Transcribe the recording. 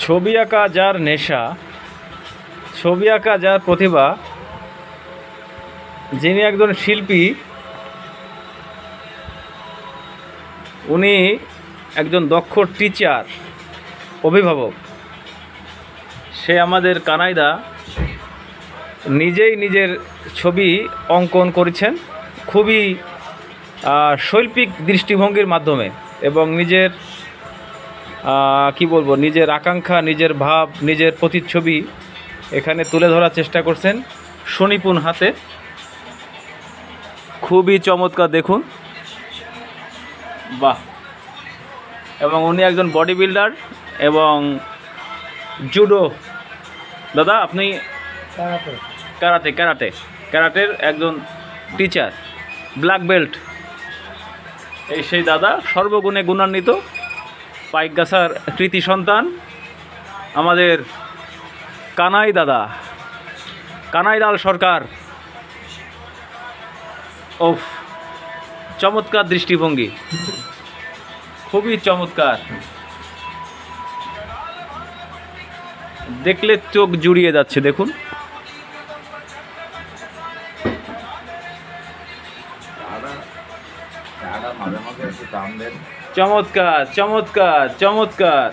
ছবি আঁকা যার নেশা, ছবি আঁকা যার প্রতিভা, যিনি একজন শিল্পী, উনি একজন দক্ষ টিচার, অভিভাবক। সে আমাদের কানাইদা নিজেই নিজের ছবি অঙ্কন করেছেন খুবই শৈল্পিক দৃষ্টিভঙ্গির মাধ্যমে, এবং নিজের কি বলবো, নিজের আকাঙ্ক্ষা, নিজের ভাব, নিজের প্রতিচ্ছবি এখানে তুলে ধরার চেষ্টা করছেন সুনিপুণ হাতে। খুবই চমৎকার, দেখুন, বাহ। এবং উনি একজন বডি বিল্ডার এবং জুডো। দাদা, আপনি ক্যারাটের একজন টিচার, ব্ল্যাক বেল্ট। এই সেই দাদা, সর্বগুণে গুণান্বিত, পাইকগাছার কৃতি সন্তান, আমাদের কানাই দাদা, কানাইলাল সরকার। ওফ, চমৎকার দৃষ্টিভঙ্গি, খুবই চমৎকার, দেখলে চোখ জুড়িয়ে যাচ্ছে। দেখুন, চমৎকার চমৎকার চমৎকার।